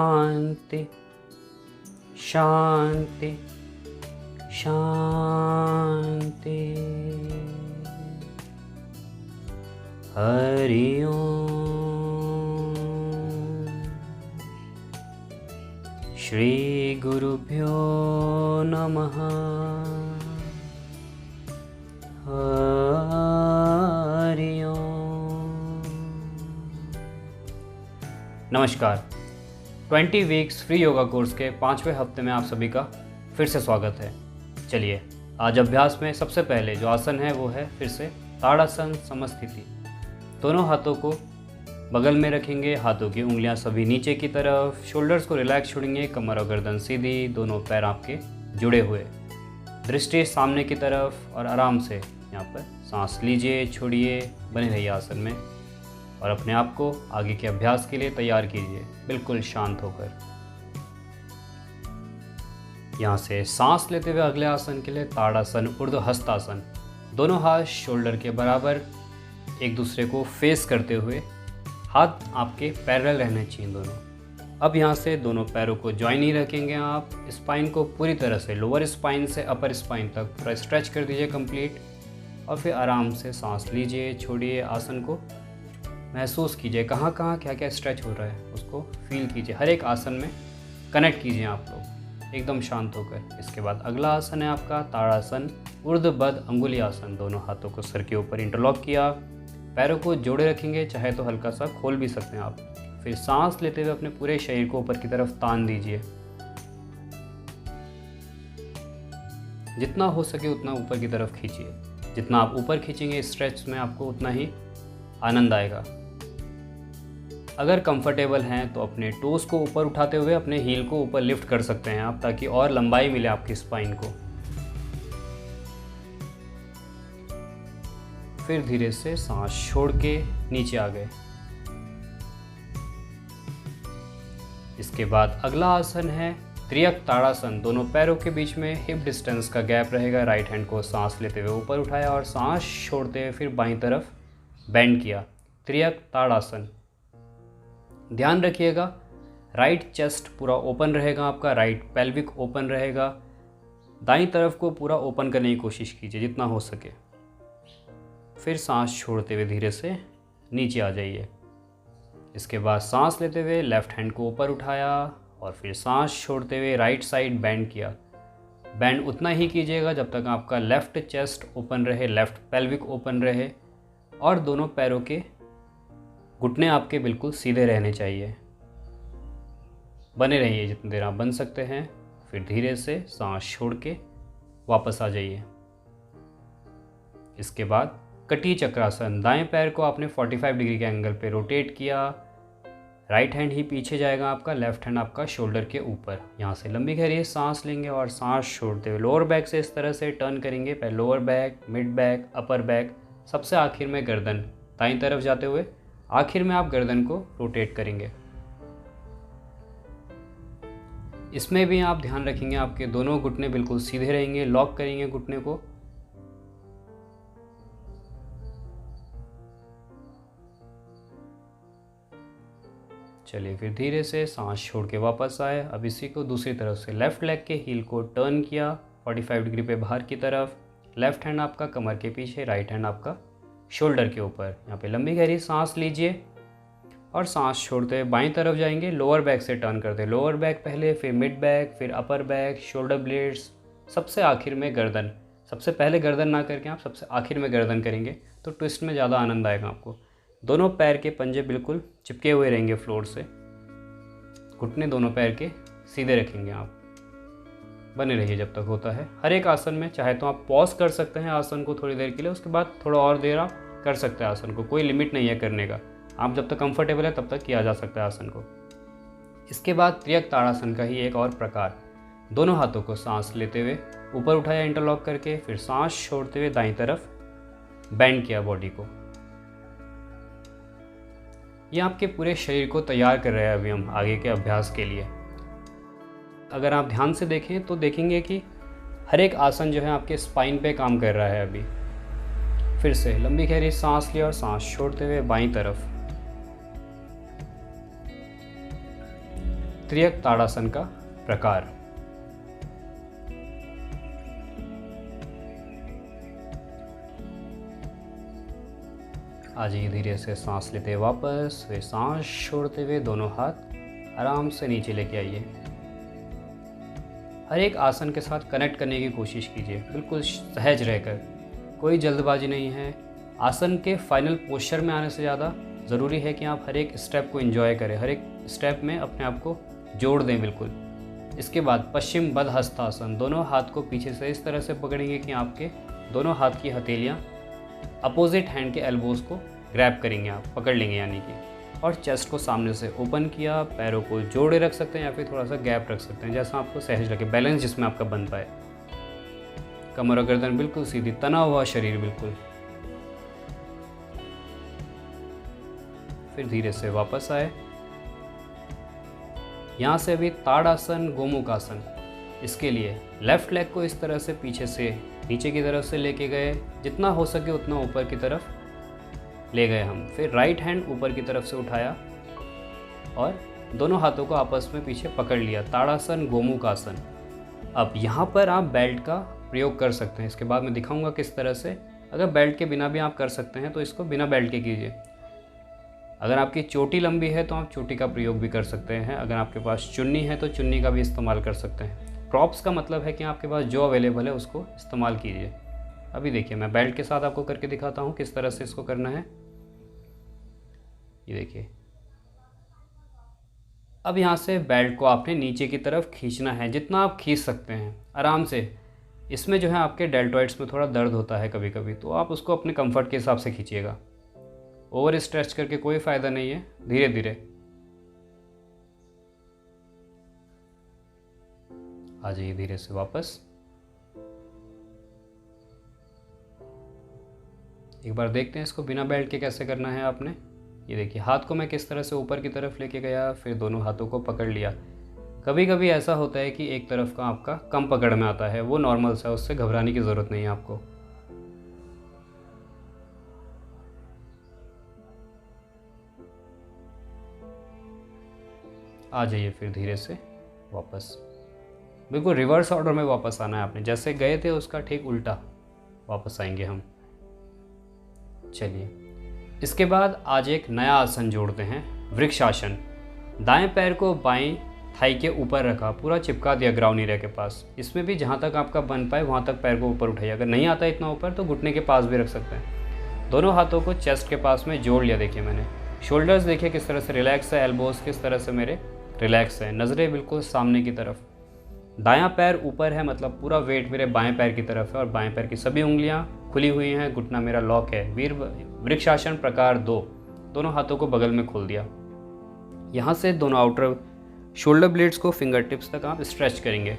शांति शांति शांति। हरि ओम। श्री गुरुभ्यो नमः। हरि ओम। नमस्कार। 20 वीक्स फ्री योगा कोर्स के 5वें हफ्ते में आप सभी का फिर से स्वागत है। चलिए, आज अभ्यास में सबसे पहले जो आसन है वो है फिर से ताड़ासन समस्थिति। दोनों हाथों को बगल में रखेंगे, हाथों की उंगलियां सभी नीचे की तरफ, शोल्डर्स को रिलैक्स छोड़ेंगे, कमर और गर्दन सीधी, दोनों पैर आपके जुड़े हुए, दृष्टि सामने की तरफ और आराम से यहाँ पर सांस लीजिए, छोड़िए, बने रहिए आसन में और अपने आप को आगे के अभ्यास के लिए तैयार कीजिए, बिल्कुल शांत होकर। यहाँ से सांस लेते हुए अगले आसन के लिए ताड़ासन ऊर्ध्व हस्तासन। दोनों हाथ शोल्डर के बराबर एक दूसरे को फेस करते हुए, हाथ आपके पैरेलल रहने चाहिए दोनों। अब यहाँ से दोनों पैरों को ज्वाइन ही रखेंगे आप। स्पाइन को पूरी तरह से लोअर स्पाइन से अपर स्पाइन तक पूरा स्ट्रेच कर दीजिए कंप्लीट और फिर आराम से सांस लीजिए, छोड़िए। आसन को महसूस कीजिए, कहाँ कहाँ क्या क्या स्ट्रेच हो रहा है उसको फील कीजिए। हर एक आसन में कनेक्ट कीजिए आप लोग एकदम शांत होकर। इसके बाद अगला आसन है आपका ताड़ासन ऊर्ध्वबद्ध अंगुली आसन। दोनों हाथों को सर के ऊपर इंटरलॉक किया, पैरों को जोड़े रखेंगे, चाहे तो हल्का सा खोल भी सकते हैं आप। फिर सांस लेते हुए अपने पूरे शरीर को ऊपर की तरफ तान दीजिए, जितना हो सके उतना ऊपर की तरफ खींचिए। जितना आप ऊपर खींचेंगे स्ट्रेच में आपको उतना ही आनंद आएगा। अगर कंफर्टेबल हैं तो अपने टोस को ऊपर उठाते हुए अपने हील को ऊपर लिफ्ट कर सकते हैं आप, ताकि और लंबाई मिले आपकी स्पाइन को। फिर धीरे से सांस छोड़ के नीचे आ गए। इसके बाद अगला आसन है त्रियक ताड़ासन। दोनों पैरों के बीच में हिप डिस्टेंस का गैप रहेगा। राइट हैंड को सांस लेते हुए ऊपर उठाया और सांस छोड़ते हुए फिर बाईं तरफ बेंड किया। त्रियक ताड़ासन। ध्यान रखिएगा, राइट चेस्ट पूरा ओपन रहेगा आपका, राइट पेल्विक ओपन रहेगा। दाईं तरफ को पूरा ओपन करने की कोशिश कीजिए जितना हो सके। फिर सांस छोड़ते हुए धीरे से नीचे आ जाइए। इसके बाद सांस लेते हुए लेफ्ट हैंड को ऊपर उठाया और फिर सांस छोड़ते हुए राइट साइड बेंड किया। बेंड उतना ही कीजिएगा जब तक आपका लेफ्ट चेस्ट ओपन रहे, लेफ्ट पेल्विक ओपन रहे और दोनों पैरों के घुटने आपके बिल्कुल सीधे रहने चाहिए। बने रहिए जितनी देर आप बन सकते हैं। फिर धीरे से सांस छोड़ के वापस आ जाइए। इसके बाद कटी चक्रासन। दाएं पैर को आपने 45 डिग्री के एंगल पे रोटेट किया। राइट हैंड ही पीछे जाएगा आपका, लेफ्ट हैंड आपका शोल्डर के ऊपर। यहाँ से लंबी गहरी सांस लेंगे और सांस छोड़ते हुए लोअर बैक से इस तरह से टर्न करेंगे। पहले lower back, mid back, upper back, सबसे आखिर में गर्दन दाईं तरफ जाते हुए आखिर में आप गर्दन को रोटेट करेंगे। इसमें भी आप ध्यान रखेंगे आपके दोनों घुटने बिल्कुल सीधे रहेंगे, लॉक करेंगे घुटने को। चलिए, फिर धीरे से सांस छोड़ के वापस आए। अब इसी को दूसरी तरफ से लेफ्ट लेग के हील को टर्न किया 45 डिग्री पे बाहर की तरफ। लेफ्ट हैंड आपका कमर के पीछे, राइट हैंड आपका शोल्डर के ऊपर। यहाँ पे लंबी गहरी सांस लीजिए और सांस छोड़ते हुए बाईं तरफ जाएंगे। लोअर बैक से टर्न करते हैं, लोअर बैक पहले, फिर मिड बैक, फिर अपर बैक, शोल्डर ब्लेड्स, सबसे आखिर में गर्दन। सबसे पहले गर्दन ना करके आप सबसे आखिर में गर्दन करेंगे तो ट्विस्ट में ज़्यादा आनंद आएगा आपको। दोनों पैर के पंजे बिल्कुल चिपके हुए रहेंगे फ्लोर से। घुटने दोनों पैर के सीधे रखेंगे आप। बने रहिए जब तक होता है। हर एक आसन में चाहे तो आप पॉज कर सकते हैं आसन को थोड़ी देर के लिए, उसके बाद थोड़ा और देर आप कर सकते हैं आसन को। कोई लिमिट नहीं है करने का, आप जब तक कंफर्टेबल है तब तक किया जा सकता है आसन को। इसके बाद त्रियक ताड़ासन का ही एक और प्रकार। दोनों हाथों को सांस लेते हुए ऊपर उठाया इंटरलॉक करके, फिर सांस छोड़ते हुए दाईं तरफ बेंड किया बॉडी को। ये आपके पूरे शरीर को तैयार कर रहे हैं अभी हम आगे के अभ्यास के लिए। अगर आप ध्यान से देखें तो देखेंगे कि हर एक आसन जो है आपके स्पाइन पे काम कर रहा है अभी। फिर से लंबी गहरी सांस लिया और सांस छोड़ते हुए बाईं तरफ। त्रियक ताड़ासन का प्रकार। आ जाइए धीरे से सांस लेते वापस, फिर सांस छोड़ते हुए दोनों हाथ आराम से नीचे लेके आइए। हर एक आसन के साथ कनेक्ट करने की कोशिश कीजिए, बिल्कुल सहज रहकर, कोई जल्दबाजी नहीं है। आसन के फाइनल पोस्चर में आने से ज़्यादा ज़रूरी है कि आप हर एक स्टेप को एंजॉय करें, हर एक स्टेप में अपने आप को जोड़ दें बिल्कुल। इसके बाद पश्चिम बद्ध हस्तासन, दोनों हाथ को पीछे से इस तरह से पकड़ेंगे कि आपके दोनों हाथ की हथेलियाँ अपोजिट हैंड के एल्बोज़ को ग्रैब करेंगे, आप पकड़ लेंगे यानी कि, और चेस्ट को सामने से ओपन किया, पैरों को जोड़े रख सकते हैं या फिर थोड़ा सा गैप रख सकते हैं, जैसा आपको सहज लगे, बैलेंस जिसमें आपका बन पाए। कमर और गर्दन बिल्कुल सीधी, तना हुआ शरीर बिल्कुल। फिर धीरे से वापस आए। यहाँ से अभी ताड़ासन, गोमुखासन, इसके लिए लेफ्ट लेग को इस तरह से पीछे से नीचे की तरफ से लेके गए, जितना हो सके उतना ऊपर की तरफ ले गए हम। फिर राइट हैंड ऊपर की तरफ से उठाया और दोनों हाथों को आपस में पीछे पकड़ लिया, ताड़ासन, गोमुखासन। अब यहाँ पर आप बेल्ट का प्रयोग कर सकते हैं, इसके बाद मैं दिखाऊंगा किस तरह से। अगर बेल्ट के बिना भी आप कर सकते हैं तो इसको बिना बेल्ट के कीजिए। अगर आपकी चोटी लंबी है तो आप चोटी का प्रयोग भी कर सकते हैं। अगर आपके पास चुन्नी है तो चुन्नी का भी इस्तेमाल कर सकते हैं। प्रॉप्स का मतलब है कि आपके पास जो अवेलेबल है उसको इस्तेमाल कीजिए। अभी देखिए मैं बेल्ट के साथ आपको करके दिखाता हूँ किस तरह से इसको करना है। ये देखिए, अब यहाँ से बेल्ट को आपने नीचे की तरफ खींचना है, जितना आप खींच सकते हैं आराम से। इसमें जो है आपके डेल्टॉइड्स में थोड़ा दर्द होता है कभी कभी, तो आप उसको अपने कंफर्ट के हिसाब से खींचिएगा। ओवर स्ट्रेच करके कोई फ़ायदा नहीं है, धीरे धीरे। आ जाइए धीरे से वापस। एक बार देखते हैं इसको बिना बेल्ट के कैसे करना है आपने। ये देखिए, हाथ को मैं किस तरह से ऊपर की तरफ लेके गया, फिर दोनों हाथों को पकड़ लिया। कभी कभी ऐसा होता है कि एक तरफ का आपका कम पकड़ में आता है, वो नॉर्मल सा, उससे घबराने की ज़रूरत नहीं है आपको। आ जाइए फिर धीरे से वापस, बिल्कुल रिवर्स ऑर्डर में वापस आना है आपने, जैसे गए थे उसका ठीक उल्टा वापस आएंगे हम। चलिए, इसके बाद आज एक नया आसन जोड़ते हैं, वृक्षासन। दाएं पैर को बाएं थाई के ऊपर रखा, पूरा चिपका दिया ग्राउंड एरिया के पास। इसमें भी जहाँ तक आपका बन पाए वहाँ तक पैर को ऊपर उठाइए। अगर नहीं आता इतना ऊपर तो घुटने के पास भी रख सकते हैं। दोनों हाथों को चेस्ट के पास में जोड़ लिया। देखिए मैंने शोल्डर्स देखिए किस तरह से रिलैक्स है, एल्बोज किस तरह से मेरे रिलैक्स है, नज़रें बिल्कुल सामने की तरफ। दायां पैर ऊपर है, मतलब पूरा वेट मेरे बाएं पैर की तरफ है और बाएं पैर की सभी उंगलियां खुली हुई हैं, घुटना मेरा लॉक है। वृक्षासन प्रकार 2, दोनों हाथों को बगल में खोल दिया। यहाँ से दोनों आउटर शोल्डर ब्लेड्स को फिंगर टिप्स तक आप स्ट्रेच करेंगे।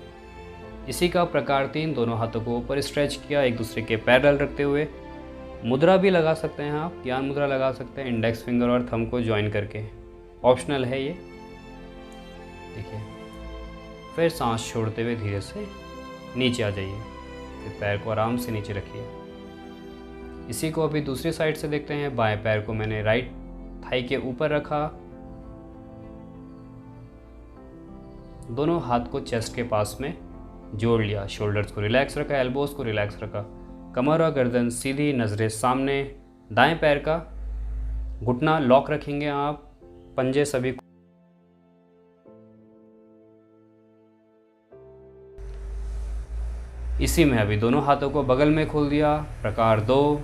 इसी का प्रकार 3, दोनों हाथों को ऊपर स्ट्रेच किया, एक दूसरे के पैरेलल रखते हुए। मुद्रा भी लगा सकते हैं आप, ज्ञान मुद्रा लगा सकते हैं, इंडेक्स फिंगर और थंब को ज्वाइन करके, ऑप्शनल है ये। देखिए, फिर सांस छोड़ते हुए धीरे से नीचे आ जाइए, फिर पैर को आराम से नीचे रखिए। इसी को अभी दूसरी साइड से देखते हैं। बाएं पैर को मैंने राइट थाई के ऊपर रखा, दोनों हाथ को चेस्ट के पास में जोड़ लिया, शोल्डर्स को रिलैक्स रखा, एल्बोज को रिलैक्स रखा, कमर और गर्दन सीधी, नज़रें सामने। दाएं पैर का घुटना लॉक रखेंगे आप, पंजे सभी। इसी में अभी दोनों हाथों को बगल में खोल दिया, प्रकार 2।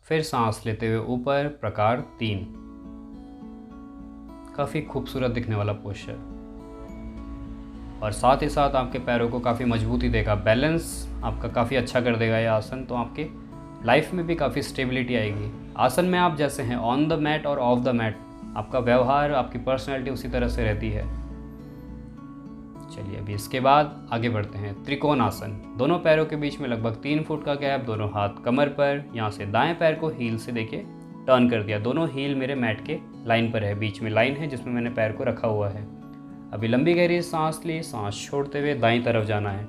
फिर सांस लेते हुए ऊपर, प्रकार 3। काफ़ी खूबसूरत दिखने वाला पोस्चर, और साथ ही साथ आपके पैरों को काफ़ी मजबूती देगा, बैलेंस आपका काफ़ी अच्छा कर देगा ये आसन। तो आपके लाइफ में भी काफ़ी स्टेबिलिटी आएगी। आसन में आप जैसे हैं ऑन द मैट और ऑफ द मैट, आपका व्यवहार, आपकी पर्सनैलिटी उसी तरह से रहती है। चलिए, अभी इसके बाद आगे बढ़ते हैं। त्रिकोण आसन, दोनों पैरों के बीच में लगभग 3 फुट का गैप, दोनों हाथ कमर पर। यहाँ से दाएं पैर को हील से देखिए टर्न कर दिया, दोनों हील मेरे मैट के लाइन पर है, बीच में लाइन है जिसमें मैंने पैर को रखा हुआ है। अभी लंबी गहरी सांस ली, सांस छोड़ते हुए दाईं तरफ जाना है।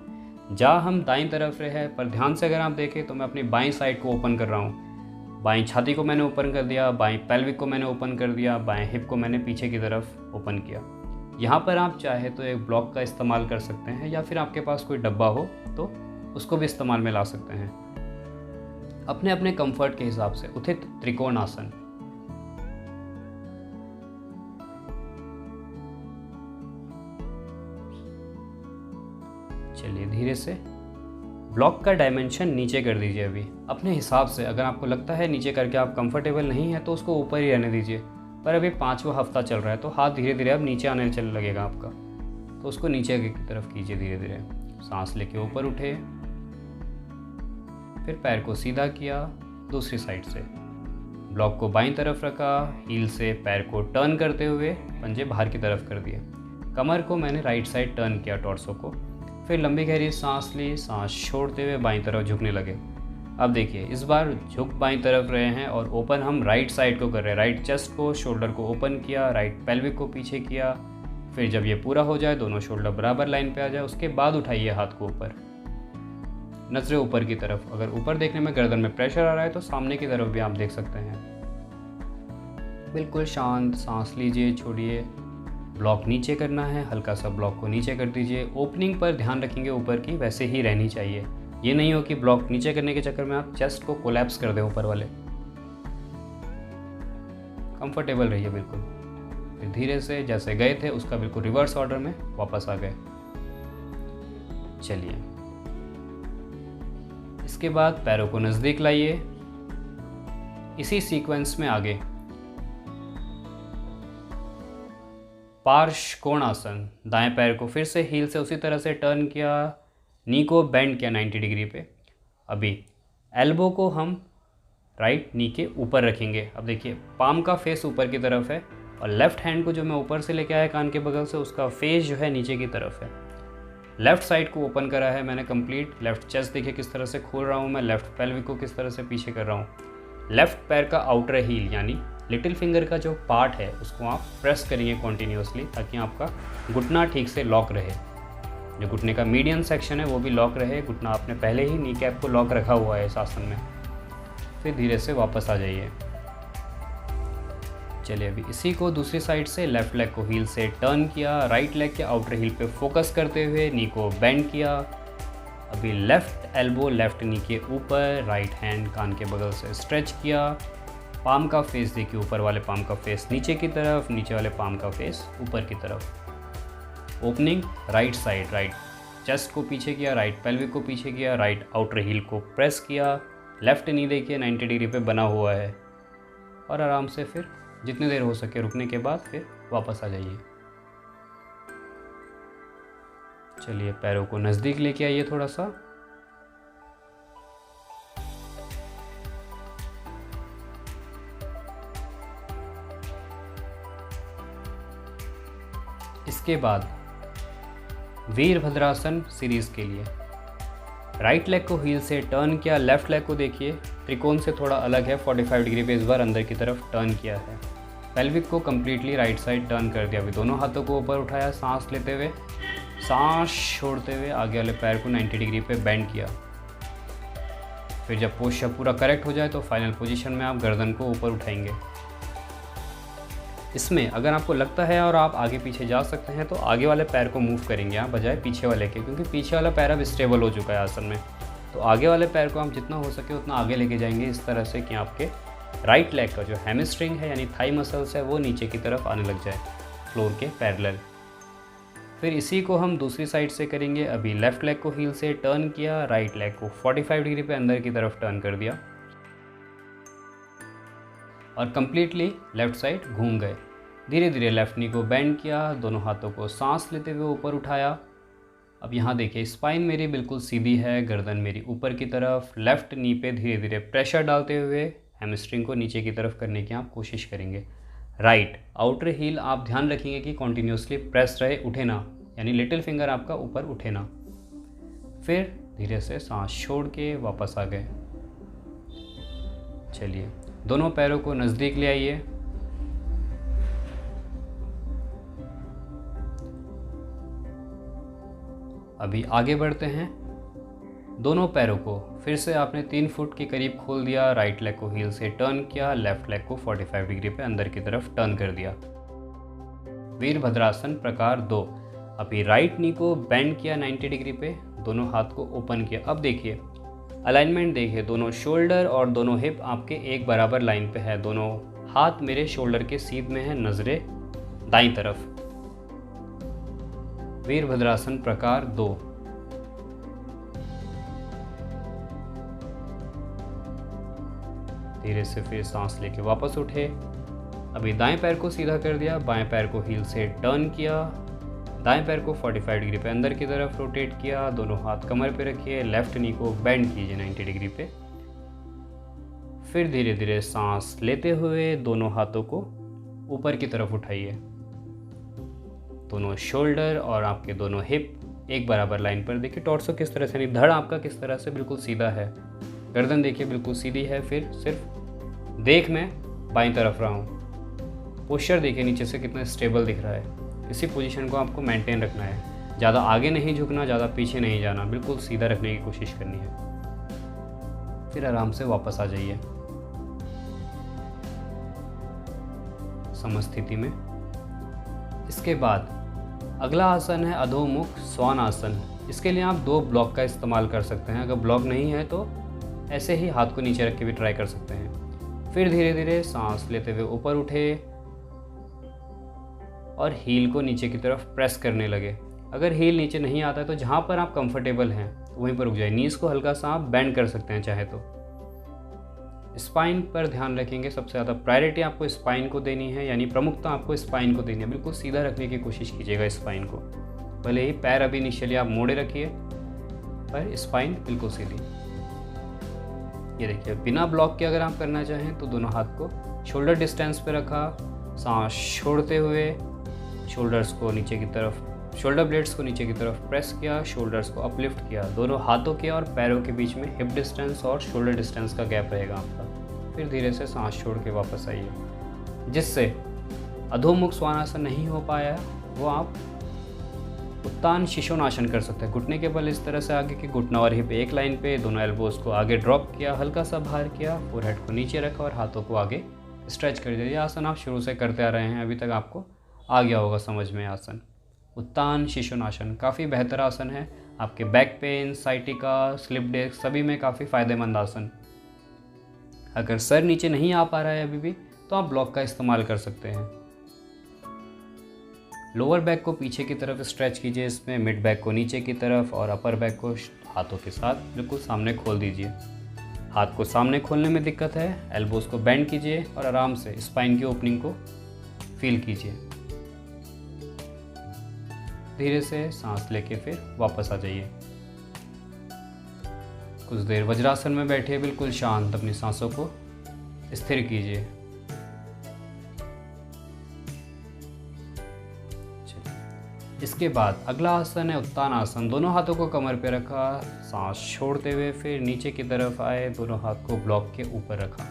जहाँ हम दाईं तरफ रहे, पर ध्यान से अगर आप देखें तो मैं अपनी बाईं साइड को ओपन कर रहा हूँ। बाएं छाती को मैंने ओपन कर दिया, बाएं पेल्विक को मैंने ओपन कर दिया, बाएं हिप को मैंने पीछे की तरफ ओपन किया। यहाँ पर आप चाहे तो एक ब्लॉक का इस्तेमाल कर सकते हैं या फिर आपके पास कोई डब्बा हो तो उसको भी इस्तेमाल में ला सकते हैं। अपने अपने कंफर्ट के हिसाब से उत्थित त्रिकोण आसन। चलिए धीरे से ब्लॉक का डायमेंशन नीचे कर दीजिए अभी अपने हिसाब से। अगर आपको लगता है नीचे करके आप कंफर्टेबल नहीं है तो उसको ऊपर ही रहने दीजिए, पर अभी 5वां हफ्ता चल रहा है तो हाथ धीरे धीरे अब नीचे आने चलने लगेगा आपका, तो उसको नीचे की तरफ कीजिए धीरे धीरे। सांस लेके ऊपर उठे, फिर पैर को सीधा किया दूसरी साइड से, ब्लॉक को बाईं तरफ रखा, हील से पैर को टर्न करते हुए पंजे बाहर की तरफ कर दिए। कमर को मैंने राइट साइड टर्न किया, टॉर्सो को, फिर लंबी गहरी सांस ली, सांस छोड़ते हुए बाईं तरफ झुकने लगे। अब देखिए इस बार झुक बाईं तरफ रहे हैं और ओपन हम राइट साइड को कर रहे हैं। राइट चेस्ट को, शोल्डर को ओपन किया, राइट पेल्विक को पीछे किया। फिर जब ये पूरा हो जाए, दोनों शोल्डर बराबर लाइन पे आ जाए, उसके बाद उठाइए हाथ को ऊपर, नजरें ऊपर की तरफ। अगर ऊपर देखने में गर्दन में प्रेशर आ रहा है तो सामने की तरफ भी आप देख सकते हैं। बिल्कुल शांत सांस लीजिए, छोड़िए। ब्लॉक नीचे करना है, हल्का सा ब्लॉक को नीचे कर दीजिए। ओपनिंग पर ध्यान रखेंगे ऊपर की, वैसे ही रहनी चाहिए। ये नहीं हो कि ब्लॉक नीचे करने के चक्कर में आप चेस्ट को कोलैप्स कर दें ऊपर वाले। कंफर्टेबल रहिए बिल्कुल। फिर धीरे से जैसे गए थे उसका बिल्कुल रिवर्स ऑर्डर में वापस आ गए। चलिए इसके बाद पैरों को नज़दीक लाइए, इसी सीक्वेंस में आगे पार्श्व कोणासन। दाएं पैर को फिर से हील से उसी तरह से टर्न किया, नी को बेंड किया 90 डिग्री पे। अभी एल्बो को हम राइट नी के ऊपर रखेंगे। अब देखिए पाम का फेस ऊपर की तरफ है और लेफ्ट हैंड को जो मैं ऊपर से लेके आया कान के बगल से, उसका फेस जो है नीचे की तरफ है। लेफ्ट साइड को ओपन करा है मैंने कंप्लीट। लेफ्ट चेस्ट देखिए किस तरह से खोल रहा हूँ मैं, लेफ्ट पेल्विक को किस तरह से पीछे कर रहा हूँ। लेफ्ट पैर का आउटर हील यानी लिटिल फिंगर का जो पार्ट है उसको आप प्रेस करेंगे कॉन्टीन्यूसली, ताकि आपका घुटना ठीक से लॉक रहे। जो घुटने का मीडियन सेक्शन है वो भी लॉक रहे। घुटना आपने पहले ही नी कैप को लॉक रखा हुआ है इस आसन में। फिर धीरे से वापस आ जाइए। चलिए अभी इसी को दूसरी साइड से लेफ्ट लेग को हील से टर्न किया, राइट लेग के आउटर हील पे फोकस करते हुए नी को बेंड किया। अभी लेफ्ट एल्बो लेफ्ट नी के ऊपर, राइट हैंड कान के बगल से स्ट्रेच किया। पाम का फेस देखिए, ऊपर वाले पाम का फेस नीचे की तरफ, नीचे वाले पाम का फेस ऊपर की तरफ। Opening right side, right chest को पीछे किया, राइट पेल्विक को पीछे किया, राइट आउटर हील को प्रेस किया। लेफ्ट नी देखिए 90 डिग्री पे बना हुआ है और आराम से फिर जितनी देर हो सके रुकने के बाद फिर वापस आ जाइए। चलिए पैरों को नज़दीक लेके आइए थोड़ा सा। इसके बाद वीरभद्रासन सीरीज के लिए राइट लेग को हील से टर्न किया, लेफ्ट लेग को देखिए त्रिकोण से थोड़ा अलग है, 45 डिग्री पे इस बार अंदर की तरफ टर्न किया है। पेल्विक को कम्प्लीटली राइट साइड टर्न कर दिया। अभी दोनों हाथों को ऊपर उठाया, सांस लेते हुए, सांस छोड़ते हुए आगे वाले पैर को 90 डिग्री पे बेंड किया। फिर जब पोस्चर पूरा करेक्ट हो जाए तो फाइनल पोजीशन में आप गर्दन को ऊपर उठाएंगे। इसमें अगर आपको लगता है और आप आगे पीछे जा सकते हैं तो आगे वाले पैर को मूव करेंगे आप बजाय पीछे वाले के, क्योंकि पीछे वाला पैर अब स्टेबल हो चुका है आसन में। तो आगे वाले पैर को आप जितना हो सके उतना आगे लेके जाएंगे, इस तरह से कि आपके राइट लेग का जो हैमस्ट्रिंग है यानी थाई मसल्स है वो नीचे की तरफ आने लग जाए फ्लोर के पैरेलल। फिर इसी को हम दूसरी साइड से करेंगे। अभी लेफ्ट लेग को हील से टर्न किया, राइट लेग को 45 डिग्री पे अंदर की तरफ टर्न कर दिया और कंप्लीटली लेफ्ट साइड घूम गए। धीरे धीरे लेफ्ट नी को बेंड किया, दोनों हाथों को सांस लेते हुए ऊपर उठाया। अब यहाँ देखिए स्पाइन मेरी बिल्कुल सीधी है, गर्दन मेरी ऊपर की तरफ। लेफ्ट नी पे धीरे धीरे प्रेशर डालते हुए हैमस्ट्रिंग को नीचे की तरफ करने की आप कोशिश करेंगे। राइट आउटर हील आप ध्यान रखेंगे कि कॉन्टीन्यूसली प्रेस रहे, उठे ना, यानी लिटिल फिंगर आपका ऊपर उठे ना। फिर धीरे से सांस छोड़ के वापस आ गए। चलिए दोनों पैरों को नज़दीक ले आइए। अभी आगे बढ़ते हैं। दोनों पैरों को फिर से आपने 3 फुट के करीब खोल दिया, राइट लेग को हील से टर्न किया, लेफ्ट लेग को 45 डिग्री पे अंदर की तरफ टर्न कर दिया। वीरभद्रासन प्रकार 2। अभी राइट नी को बेंड किया 90 डिग्री पे, दोनों हाथ को ओपन किया। अब देखिए अलाइनमेंट देखिए, दोनों शोल्डर और दोनों हिप आपके एक बराबर लाइन पे है, दोनों हाथ मेरे शोल्डर के सीध में है, नजरें दाईं तरफ। वीरभद्रासन प्रकार 2। धीरे से फिर सांस लेके वापस उठे। अभी दाएं पैर को सीधा कर दिया, बाएं पैर को हील से टर्न किया, दाएं पैर को 45 डिग्री पे अंदर की तरफ रोटेट किया, दोनों हाथ कमर पे रखिए, लेफ्ट नी को बेंड कीजिए 90 डिग्री पे। फिर धीरे धीरे सांस लेते हुए दोनों हाथों को ऊपर की तरफ उठाइए। दोनों शोल्डर और आपके दोनों हिप एक बराबर लाइन पर। देखिए टॉर्सो किस तरह से, नहीं धड़ आपका किस तरह से बिल्कुल सीधा है, गर्दन देखिए बिल्कुल सीधी है। फिर सिर्फ देख मैं बाईं तरफ रहा हूँ। पोस्चर देखिए नीचे से कितना स्टेबल दिख रहा है। इसी पोजीशन को आपको मेंटेन रखना है, ज़्यादा आगे नहीं झुकना, ज़्यादा पीछे नहीं जाना, बिल्कुल सीधा रखने की कोशिश करनी है। फिर आराम से वापस आ जाइए समस्थिति में। इसके बाद अगला आसन है अधोमुख स्वान आसन। इसके लिए आप 2 ब्लॉक का इस्तेमाल कर सकते हैं। अगर ब्लॉक नहीं है तो ऐसे ही हाथ को नीचे रख के भी ट्राई कर सकते हैं। फिर धीरे धीरे सांस लेते हुए ऊपर उठे और हील को नीचे की तरफ प्रेस करने लगे। अगर हील नीचे नहीं आता है तो जहाँ पर आप कंफर्टेबल हैं तो वहीं पर रुक जाए। नीज़ को हल्का सा आप बेंड कर सकते हैं चाहे तो। स्पाइन पर ध्यान रखेंगे, सबसे ज़्यादा प्रायोरिटी आपको स्पाइन को देनी है, यानी प्रमुखता आपको स्पाइन को देनी है। बिल्कुल सीधा रखने की कोशिश कीजिएगा स्पाइन को। भले ही पैर अभी इनिशियली आप मोड़े रखिए, पर स्पाइन बिल्कुल सीधी। ये देखिए बिना ब्लॉक के अगर आप करना चाहें तो दोनों हाथ को शोल्डर डिस्टेंस पे रखा, सांस छोड़ते हुए शोल्डर्स को नीचे की तरफ, शोल्डर ब्लेड्स को नीचे की तरफ प्रेस किया, शोल्डर्स को अपलिफ्ट किया। दोनों हाथों के और पैरों के बीच में हिप डिस्टेंस और शोल्डर डिस्टेंस का गैप रहेगा आपका। फिर धीरे से सांस छोड़ के वापस आइए। जिससे अधोमुख स्वानासन नहीं हो पाया वो आप उत्तान शिशोनासन कर सकते हैं। घुटने के बल इस तरह से आगे कि घुटना और हिप एक लाइन पे, दोनों एल्बोज को आगे ड्रॉप किया, हल्का सा भार किया, फोरहेड को नीचे रखा और हाथों को आगे स्ट्रेच कर दिया। ये आसन आप शुरू से करते आ रहे हैं, अभी तक आपको आ गया होगा समझ में। आसन उत्तान शिशोनासन काफ़ी बेहतर आसन है, आपके back pain, sciatica, slip disc सभी में काफ़ी फ़ायदेमंद आसन। अगर सर नीचे नहीं आ पा रहा है अभी भी तो आप ब्लॉक का इस्तेमाल कर सकते हैं। लोअर बैक को पीछे की तरफ स्ट्रेच कीजिए, इसमें मिड बैक को नीचे की तरफ और अपर बैक को हाथों के साथ बिल्कुल सामने खोल दीजिए। हाथ को सामने खोलने में दिक्कत है, एल्बोज को बेंड कीजिए और आराम से स्पाइन की ओपनिंग को फील कीजिए। धीरे से सांस लेके फिर वापस आ जाइए। कुछ देर वज्रासन में बैठिए, बिल्कुल शांत, अपनी सांसों को स्थिर कीजिए। इसके बाद अगला आसन है उत्तान आसन। दोनों हाथों को कमर पे रखा, सांस छोड़ते हुए फिर नीचे की तरफ आए, दोनों हाथ को ब्लॉक के ऊपर रखा।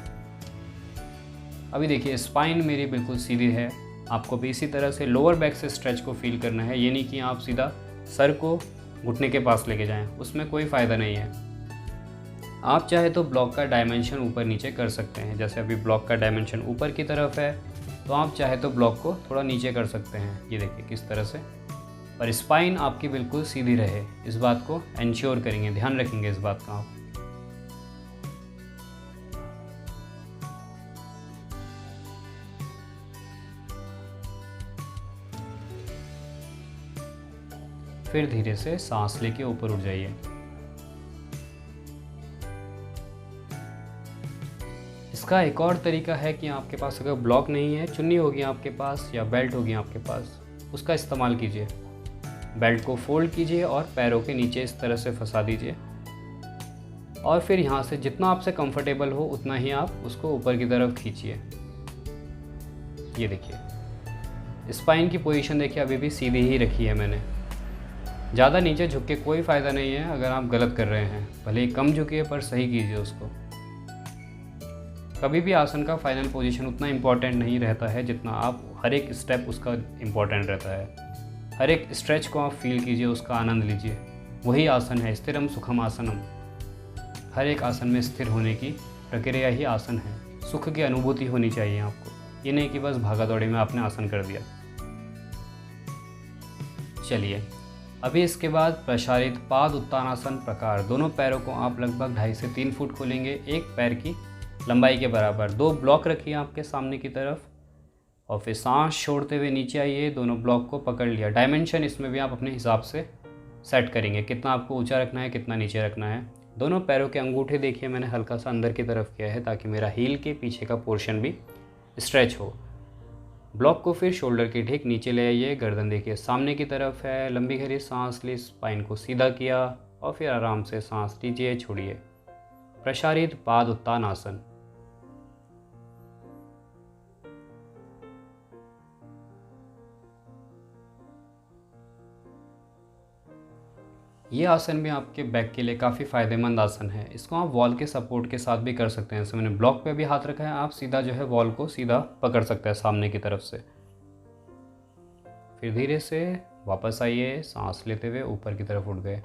अभी देखिए स्पाइन मेरी बिल्कुल सीधी है, आपको भी इसी तरह से लोअर बैक से स्ट्रेच को फील करना है। ये नहीं कि आप सीधा सर को घुटने के पास लेके जाएं, उसमें कोई फ़ायदा नहीं है। आप चाहे तो ब्लॉक का डायमेंशन ऊपर नीचे कर सकते हैं। जैसे अभी ब्लॉक का डायमेंशन ऊपर की तरफ है तो आप चाहे तो ब्लॉक को थोड़ा नीचे कर सकते हैं। ये देखिए किस तरह से, पर स्पाइन आपकी बिल्कुल सीधी रहे, इस बात को इंश्योर करेंगे, ध्यान रखेंगे इस बात का आप। फिर धीरे से सांस लेके ऊपर उठ जाइए। इसका एक और तरीका है कि आपके पास अगर ब्लॉक नहीं है, चुन्नी होगी आपके पास या बेल्ट होगी आपके पास, उसका इस्तेमाल कीजिए। बेल्ट को फोल्ड कीजिए और पैरों के नीचे इस तरह से फंसा दीजिए और फिर यहाँ से जितना आपसे कंफर्टेबल हो उतना ही आप उसको ऊपर की तरफ खींचिए। ये देखिए स्पाइन की पोजीशन देखिए, अभी भी सीधी ही रखी है मैंने। ज़्यादा नीचे झुक के कोई फ़ायदा नहीं है अगर आप गलत कर रहे हैं, भले ही कम झुकिए पर सही कीजिए उसको। कभी भी आसन का फाइनल पोजीशन उतना इम्पॉर्टेंट नहीं रहता है जितना आप हर एक स्टेप उसका इम्पॉर्टेंट रहता है। हर एक स्ट्रेच को आप फील कीजिए, उसका आनंद लीजिए। वही आसन है स्थिरम सुखम आसनम। हर एक आसन में स्थिर होने की प्रक्रिया ही आसन है। सुख की अनुभूति होनी चाहिए आपको, ये नहीं कि बस भागा दौड़ी में आपने आसन कर दिया। चलिए अभी इसके बाद प्रसारित पाद उत्तानासन प्रकार। दोनों पैरों को आप लगभग 2.5 से 3 फुट खोलेंगे, एक पैर की लंबाई के बराबर। 2 ब्लॉक रखिए आपके सामने की तरफ और फिर सांस छोड़ते हुए नीचे आइए। दोनों ब्लॉक को पकड़ लिया। डायमेंशन इसमें भी आप अपने हिसाब से सेट करेंगे, कितना आपको ऊंचा रखना है, कितना नीचे रखना है। दोनों पैरों के अंगूठे देखिए मैंने हल्का सा अंदर की तरफ किया है ताकि मेरा हील के पीछे का पोर्शन भी स्ट्रेच हो। ब्लॉक को फिर शोल्डर के ठीक नीचे ले आइए। गर्दन देखिए सामने की तरफ है। लंबी गहरी सांस ली, स्पाइन को सीधा किया और फिर आराम से सांस लीजिए, छोड़िए। प्रसारित पाद उत्तान आसन। ये आसन भी आपके बैक के लिए काफ़ी फ़ायदेमंद आसन है। इसको आप वॉल के सपोर्ट के साथ भी कर सकते हैं। जैसे मैंने ब्लॉक पे भी हाथ रखा है, आप सीधा जो है वॉल को सीधा पकड़ सकते हैं सामने की तरफ से। फिर धीरे से वापस आइए, सांस लेते हुए ऊपर की तरफ उठ गए।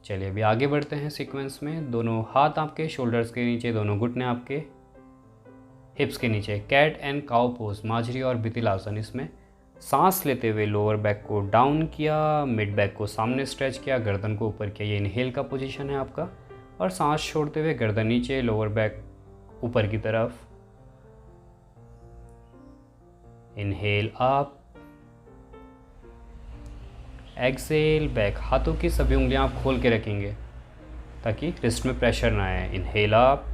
चलिए अभी आगे बढ़ते हैं सीक्वेंस में। दोनों हाथ आपके शोल्डर्स के नीचे, दोनों घुटने आपके हिप्स के नीचे। Cat and cow pose, Mazari और बितिल आसन। इसमें सांस लेते हुए लोअर बैक को डाउन किया, मिड बैक को सामने स्ट्रेच किया, गर्दन को ऊपर किया। ये इनहेल का पोजीशन है आपका। और सांस छोड़ते हुए गर्दन नीचे, लोअर बैक ऊपर की तरफ। Inhale up, exhale back. हाथों की सभी उंगलियां आप खोल के रखेंगे ताकि रिस्ट में प्रेशर ना आए। Inhale up,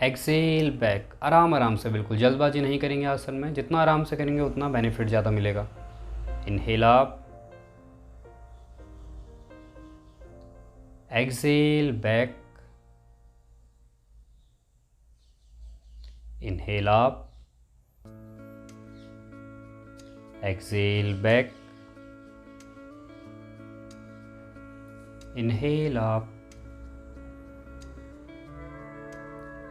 exhale back. आराम आराम से, बिल्कुल जल्दबाजी नहीं करेंगे आसन में। जितना आराम से करेंगे उतना बेनिफिट ज़्यादा मिलेगा। Inhale up, exhale back, inhale up, exhale back, inhale up,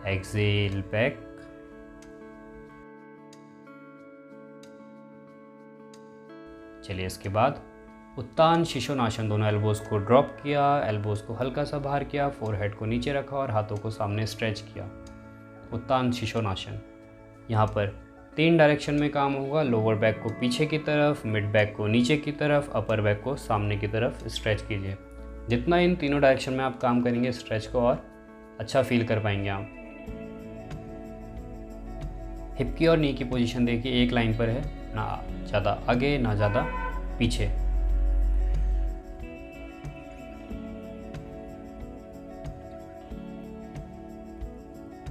exhale back. चलिए इसके बाद उत्तान शिशोनासन। दोनों एल्बोज को ड्रॉप किया, एल्बोज को हल्का सा बाहर किया, फोरहेड को नीचे रखा और हाथों को सामने स्ट्रेच किया। उत्तान शिशोनासन। यहाँ पर 3 डायरेक्शन में काम होगा। लोअर बैक को पीछे की तरफ, मिड बैक को नीचे की तरफ, अपर बैक को सामने की तरफ स्ट्रेच कीजिए। जितना इन तीनों डायरेक्शन में आप काम करेंगे स्ट्रेच को और अच्छा फील कर पाएंगे आप। हिप की और नी की पोजीशन देखिए एक लाइन पर है, ना ज़्यादा आगे ना ज़्यादा पीछे।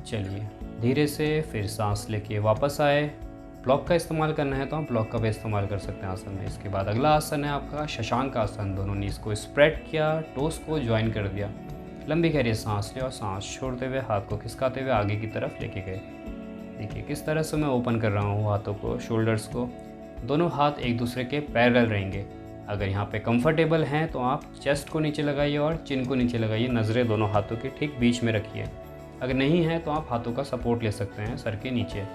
चलिए धीरे से फिर सांस लेके वापस आए। ब्लॉक का इस्तेमाल करना है तो आप ब्लॉक का भी इस्तेमाल कर सकते हैं आसन में। इसके बाद अगला आसन है आपका शशांक आसन। दोनों नीज को स्प्रेड किया, टोस को ज्वाइन कर दिया। लंबी गहरी सांस लिया और सांस छोड़ते हुए हाथ को खिसकाते हुए आगे की तरफ लेके गए। देखिए किस तरह से मैं ओपन कर रहा हूँ हाथों को, शोल्डर्स को। दोनों हाथ एक दूसरे के पैरेलल रहेंगे। अगर यहाँ पे कंफर्टेबल हैं तो आप चेस्ट को नीचे लगाइए और चिन को नीचे लगाइए। नज़रें दोनों हाथों के ठीक बीच में रखिए। अगर नहीं है तो आप हाथों का सपोर्ट ले सकते हैं सर के नीचे।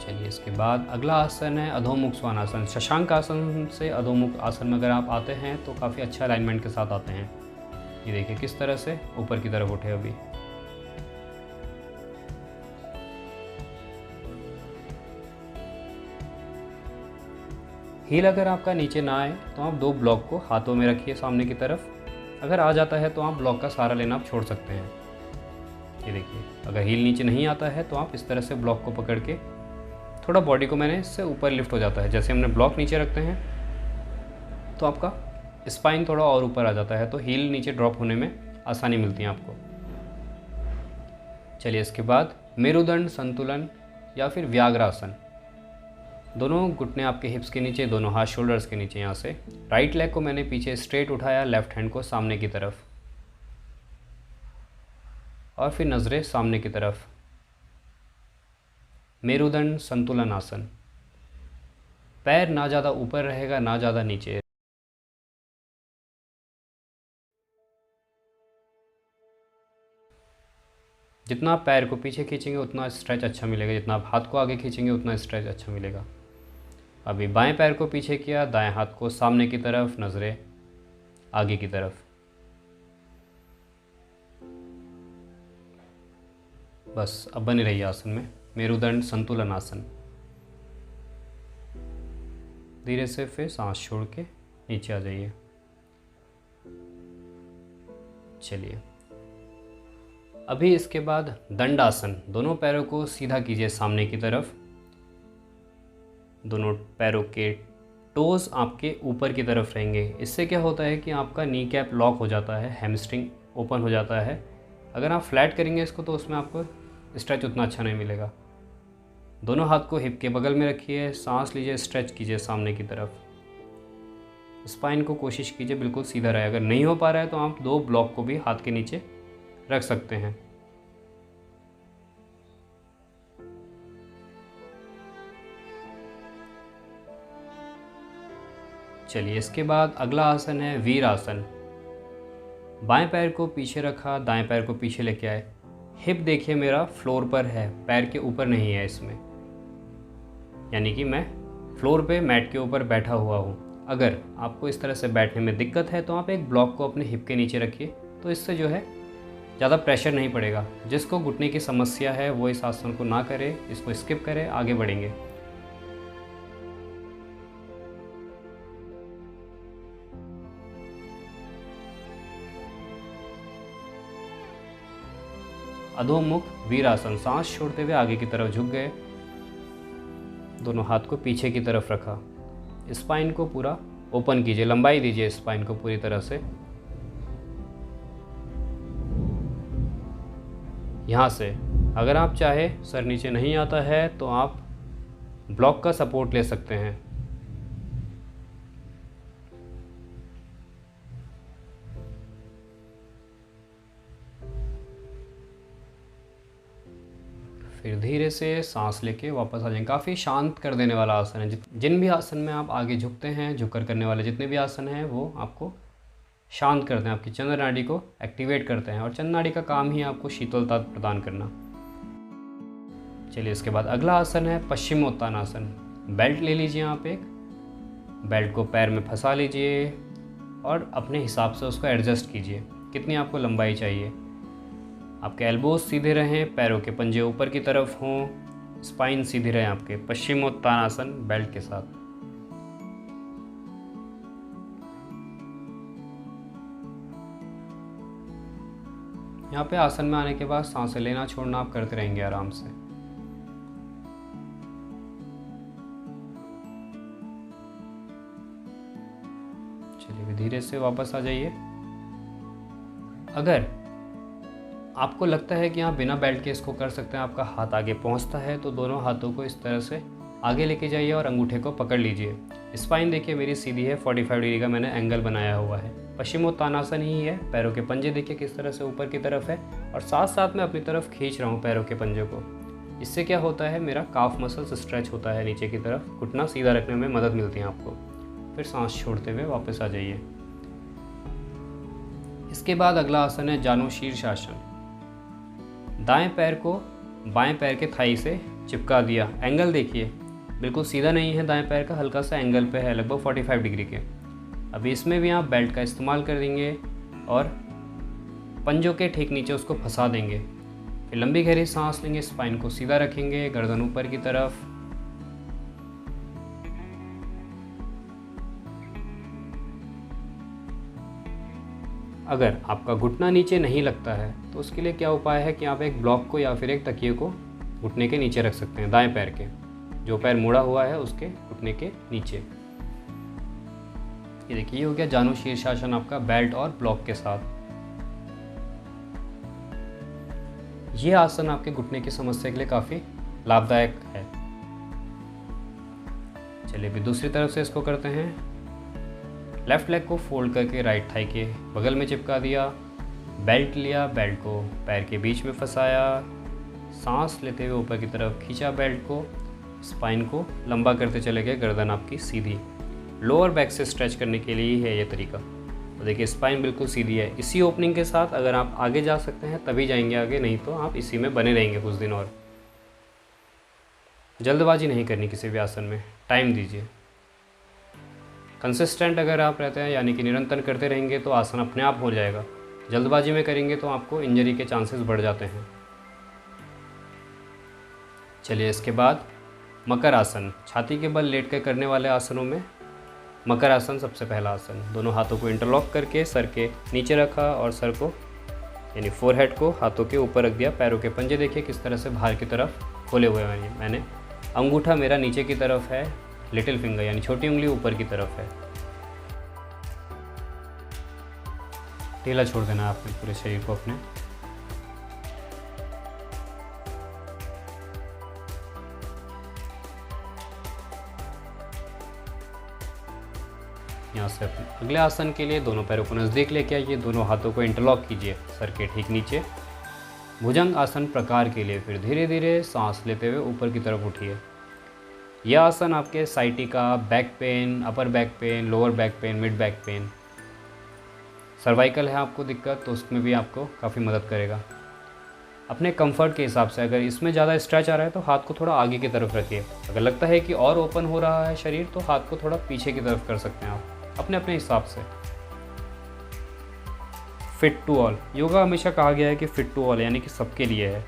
चलिए इसके बाद अगला आसन है अधोमुख स्वानासन। शशांक आसन से अधोमुख आसन में अगर आप आते हैं तो काफ़ी अच्छा अलाइनमेंट के साथ आते हैं। ये देखिए किस तरह से ऊपर की तरफ उठे। अभी हील अगर आपका नीचे ना आए तो आप 2 ब्लॉक को हाथों में रखिए सामने की तरफ। अगर आ जाता है तो आप ब्लॉक का सहारा लेना आप छोड़ सकते हैं। ये देखिए अगर हील नीचे नहीं आता है तो आप इस तरह से ब्लॉक को पकड़ के थोड़ा बॉडी को मैंने इससे ऊपर लिफ्ट हो जाता है। जैसे हमने ब्लॉक नीचे रखते हैं तो आपका स्पाइन थोड़ा और ऊपर आ जाता है, तो हील नीचे ड्रॉप होने में आसानी मिलती है आपको। चलिए इसके बाद मेरुदंड संतुलन या फिर व्याघ्रासन। दोनों घुटने आपके हिप्स के नीचे, दोनों हाथ शोल्डर्स के नीचे। यहाँ से राइट लेग को मैंने पीछे स्ट्रेट उठाया, लेफ्ट हैंड को सामने की तरफ और फिर नज़रें सामने की तरफ। मेरुदंड संतुलन आसन। पैर ना ज़्यादा ऊपर रहेगा ना ज़्यादा नीचे। जितना आप पैर को पीछे खींचेंगे उतना स्ट्रेच अच्छा मिलेगा, जितना आप हाथ को आगे खींचेंगे उतना स्ट्रेच अच्छा मिलेगा। अभी बाएं पैर को पीछे किया, दाएं हाथ को सामने की तरफ, नज़रें आगे की तरफ। बस अब बने रहिए आसन में, मेरुदंड संतुलन आसन। धीरे से फिर सांस छोड़ के नीचे आ जाइए। चलिए, अभी इसके बाद दंडासन। दोनों पैरों को सीधा कीजिए सामने की तरफ। दोनों पैरों के टोज आपके ऊपर की तरफ रहेंगे। इससे क्या होता है कि आपका नी कैप लॉक हो जाता है, हैमस्ट्रिंग ओपन हो जाता है। अगर आप फ्लैट करेंगे इसको तो उसमें आपको स्ट्रेच उतना अच्छा नहीं मिलेगा। दोनों हाथ को हिप के बगल में रखिए, सांस लीजिए, स्ट्रेच कीजिए सामने की तरफ। स्पाइन को कोशिश कीजिए बिल्कुल सीधा रहे। अगर नहीं हो पा रहा है तो आप 2 ब्लॉक को भी हाथ के नीचे रख सकते हैं। चलिए, इसके बाद अगला आसन है वीर आसन। बाएं पैर को पीछे रखा, दाएं पैर को पीछे लेके आए। हिप देखिए मेरा फ्लोर पर है, पैर के ऊपर नहीं है इसमें, यानी कि मैं फ्लोर पे मैट के ऊपर बैठा हुआ हूँ। अगर आपको इस तरह से बैठने में दिक्कत है तो आप एक ब्लॉक को अपने हिप के नीचे रखिए, तो इससे जो है ज़्यादा प्रेशर नहीं पड़ेगा। जिसको घुटने की समस्या है वो इस आसन को ना करे, इसको स्किप करे, आगे बढ़ेंगे। अधोमुख वीरासन। सांस छोड़ते हुए आगे की तरफ झुक गए, दोनों हाथ को पीछे की तरफ रखा। स्पाइन को पूरा ओपन कीजिए, लंबाई दीजिए स्पाइन को पूरी तरह से। यहाँ से अगर आप चाहे सर नीचे नहीं आता है तो आप ब्लॉक का सपोर्ट ले सकते हैं। फिर धीरे से सांस लेके वापस आ जाएं। काफ़ी शांत कर देने वाला आसन है। जिन भी आसन में आप आगे झुकते हैं, झुककर करने वाले जितने भी आसन हैं वो आपको शांत करते हैं, आपकी चंद्र नाड़ी को एक्टिवेट करते हैं। और चंद्र नाड़ी का काम ही आपको शीतलता प्रदान करना। चलिए, इसके बाद अगला आसन है पश्चिमोत्तानासन। बेल्ट ले लीजिए आप एक, बेल्ट को पैर में फंसा लीजिए और अपने हिसाब से उसको एडजस्ट कीजिए, कितनी आपको लंबाई चाहिए। आपके एल्बोज सीधे रहें, पैरों के पंजे ऊपर की तरफ हों, स्पाइन सीधी रहे आपके। पश्चिमोत्तानासन बेल्ट के साथ। यहाँ पे आसन में आने के बाद सांसें लेना छोड़ना आप करते रहेंगे आराम से। चलिए, धीरे से वापस आ जाइए। अगर आपको लगता है कि आप बिना बेल्ट के इसको कर सकते हैं, आपका हाथ आगे पहुंचता है, तो दोनों हाथों को इस तरह से आगे लेके जाइए और अंगूठे को पकड़ लीजिए। स्पाइन देखिए मेरी सीधी है, 45 डिग्री का मैंने एंगल बनाया हुआ है। पश्चिमोत्तानासन ही है। पैरों के पंजे देखिए किस तरह से ऊपर की तरफ है और साथ साथ में अपनी तरफ खींच रहा हूँ पैरों के पंजे को। इससे क्या होता है, मेरा काफ मसल्स स्ट्रेच होता है नीचे की तरफ, घुटना सीधा रखने में मदद मिलती है आपको। फिर सांस छोड़ते हुए वापस आ जाइए। इसके बाद अगला आसन है जानु शीर्षासन। दाएं पैर को बाएं पैर के थाई से चिपका दिया। एंगल देखिए बिल्कुल सीधा नहीं है, दाएं पैर का हल्का सा एंगल पे है, लगभग 45 डिग्री के। अभी इसमें भी आप बेल्ट का इस्तेमाल कर देंगे और पंजों के ठीक नीचे उसको फंसा देंगे। फिर लंबी गहरी सांस लेंगे, स्पाइन को सीधा रखेंगे, गर्दन ऊपर की तरफ। अगर आपका घुटना नीचे नहीं लगता है तो उसके लिए क्या उपाय है कि आप एक ब्लॉक को या फिर एक तकिए को घुटने के नीचे रख सकते हैं, दाएं पैर के, जो पैर मुड़ा हुआ है उसके घुटने के नीचे। ये देखिए, ये हो गया जानु शीर्षासन आपका बेल्ट और ब्लॉक के साथ। ये आसन आपके घुटने की समस्या के लिए काफ़ी लाभदायक है। चलिए, भी दूसरी तरफ से इसको करते हैं। लेफ्ट लेग को फोल्ड करके राइट थाई के बगल में चिपका दिया, बेल्ट लिया, बेल्ट को पैर के बीच में फंसाया, सांस लेते हुए ऊपर की तरफ खींचा बेल्ट को, स्पाइन को लंबा करते चले गए, गर्दन आपकी सीधी। लोअर बैक से स्ट्रेच करने के लिए ही है ये तरीका। तो देखिए स्पाइन बिल्कुल सीधी है। इसी ओपनिंग के साथ अगर आप आगे जा सकते हैं तभी जाएंगे आगे, नहीं तो आप इसी में बने रहेंगे कुछ दिन और। जल्दबाजी नहीं करनी किसी भी आसन में, टाइम दीजिए। कंसिस्टेंट अगर आप रहते हैं यानी कि निरंतर करते रहेंगे तो आसन अपने आप हो जाएगा। जल्दबाजी में करेंगे तो आपको इंजरी के चांसेस बढ़ जाते हैं। चलिए इसके बाद मकर आसन, छाती के बल लेट कर करने वाले आसनों में मकर आसन सबसे पहला आसन। दोनों हाथों को इंटरलॉक करके सर के नीचे रखा और सर को यानी फोरहेड को हाथों के ऊपर रख दिया। पैरों के पंजे देखिए किस तरह से बाहर की तरफ खोले हुए हैं मैंने। अंगूठा मेरा नीचे की तरफ है, लिटिल फिंगर यानी छोटी उंगली ऊपर की तरफ है। ढीला छोड़ देना है आपने पूरे शरीर को अपने। यहाँ से अगले आसन के लिए दोनों पैरों को नज़दीक लेके आइए, दोनों हाथों को इंटरलॉक कीजिए सर के ठीक नीचे। भुजंग आसन प्रकार के लिए फिर धीरे धीरे सांस लेते हुए ऊपर की तरफ उठिए। यह आसन आपके sciatica, back pain, upper back pain, lower back pain, mid back pain, cervical है आपको दिक्कत तो उसमें भी आपको काफ़ी मदद करेगा। अपने कंफर्ट के हिसाब से अगर इसमें ज़्यादा स्ट्रेच आ रहा है तो हाथ को थोड़ा आगे की तरफ रखिए। अगर लगता है कि और ओपन हो रहा है शरीर तो हाथ को थोड़ा पीछे की तरफ कर सकते हैं आप अपने अपने हिसाब से। फिट टू ऑल, योगा हमेशा कहा गया है कि फिट टू ऑल यानी कि सबके लिए है।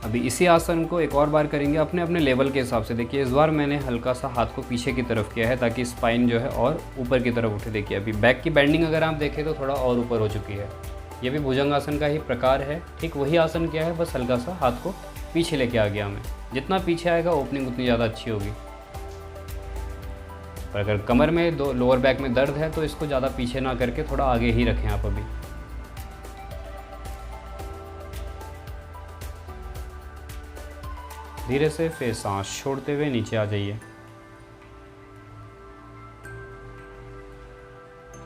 अभी इसी आसन को एक और बार करेंगे अपने अपने लेवल के हिसाब से। देखिए इस बार मैंने हल्का सा हाथ को पीछे की तरफ किया है ताकि स्पाइन जो है और ऊपर की तरफ उठे। देखिए अभी बैक की बेंडिंग अगर आप देखें तो थोड़ा और ऊपर हो चुकी है। ये भी भुजंगासन का ही प्रकार है, ठीक वही आसन किया है, बस हल्का सा हाथ को पीछे लेके आ गया मैं। जितना पीछे आएगा ओपनिंग उतनी ज़्यादा अच्छी होगी। पर अगर कमर में लोअर बैक में दर्द है तो इसको ज़्यादा पीछे ना करके थोड़ा आगे ही रखें आप। अभी धीरे से फिर सांस छोड़ते हुए नीचे आ जाइए।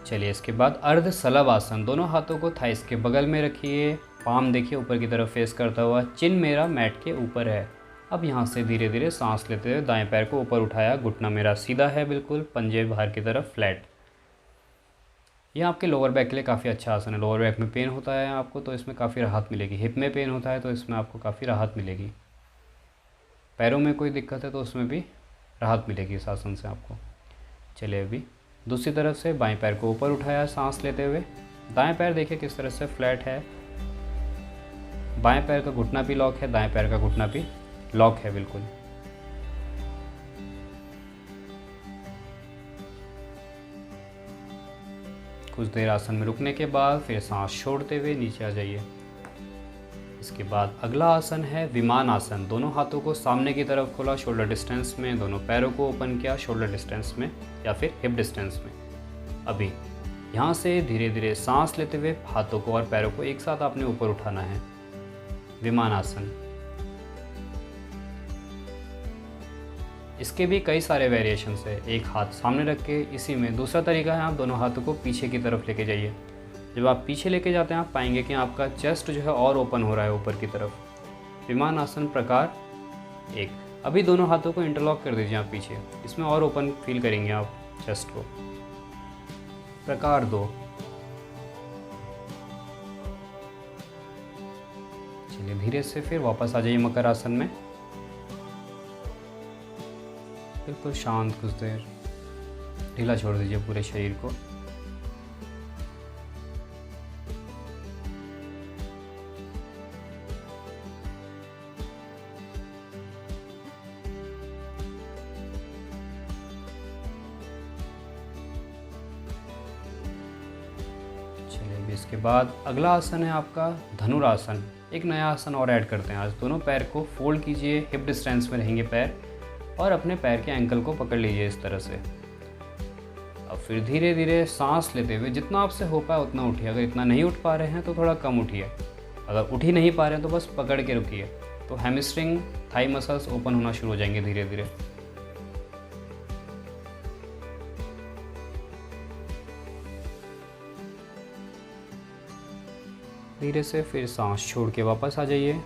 चलिए इसके बाद अर्ध सलभ आसन, दोनों हाथों को थाइस के बगल में रखिए। पाम देखिए ऊपर की तरफ फेस करता हुआ, चिन मेरा मैट के ऊपर है। अब यहाँ से धीरे धीरे सांस लेते हुए दाएं पैर को ऊपर उठाया, घुटना मेरा सीधा है बिल्कुल, पंजे बाहर की तरफ फ्लैट। यह आपके लोअर बैक के लिए काफ़ी अच्छा आसन है। लोअर बैक में पेन होता है आपको तो इसमें काफ़ी राहत मिलेगी। हिप में पेन होता है तो इसमें आपको काफ़ी राहत मिलेगी। पैरों में कोई दिक्कत है तो उसमें भी राहत मिलेगी इस आसन से आपको। चलिए अभी दूसरी तरफ से बाएं पैर को ऊपर उठाया सांस लेते हुए। दाएं पैर देखिए किस तरह से फ्लैट है। बाएं पैर का घुटना भी लॉक है, दाएं पैर का घुटना भी लॉक है बिल्कुल। कुछ देर आसन में रुकने के बाद फिर सांस छोड़ते हुए नीचे आ जाइए। इसके बाद अगला आसन है विमान आसन। दोनों हाथों को सामने की तरफ खोला शोल्डर डिस्टेंस में, दोनों पैरों को ओपन किया शोल्डर डिस्टेंस में या फिर हिप डिस्टेंस में। अभी यहाँ से धीरे धीरे सांस लेते हुए हाथों को और पैरों को एक साथ आपने ऊपर उठाना है। विमान आसन, इसके भी कई सारे वेरिएशंस है। एक हाथ सामने रख के इसी में दूसरा तरीका है आप दोनों हाथों को पीछे की तरफ लेके जाइए। जब आप पीछे लेके जाते हैं आप पाएंगे कि आपका चेस्ट जो है और ओपन हो रहा है ऊपर की तरफ। विमान आसन प्रकार एक। अभी दोनों हाथों को इंटरलॉक कर दीजिए आप पीछे, इसमें और ओपन फील करेंगे आप चेस्ट को। प्रकार दो। चलिए धीरे से फिर वापस आ जाइए मकर आसन में। बिल्कुल शांत कुछ देर, ढीला छोड़ दीजिए पूरे शरीर को। चलिए इसके बाद अगला आसन है आपका धनुरासन। एक नया आसन और ऐड करते हैं आज। दोनों पैर को फोल्ड कीजिए, हिप डिस्टेंस में रहेंगे पैर, और अपने पैर के एंकल को पकड़ लीजिए इस तरह से। अब फिर धीरे धीरे सांस लेते हुए जितना आपसे हो पाए उतना उठिए। अगर इतना नहीं उठ पा रहे हैं तो थोड़ा कम उठिए। अगर उठ ही नहीं पा रहे हैं तो बस पकड़ के रुकिए, तो हैमस्ट्रिंग, थाई मसल्स ओपन होना शुरू हो जाएंगे धीरे धीरे। धीरे से फिर सांस छोड़ के वापस आ जाइए।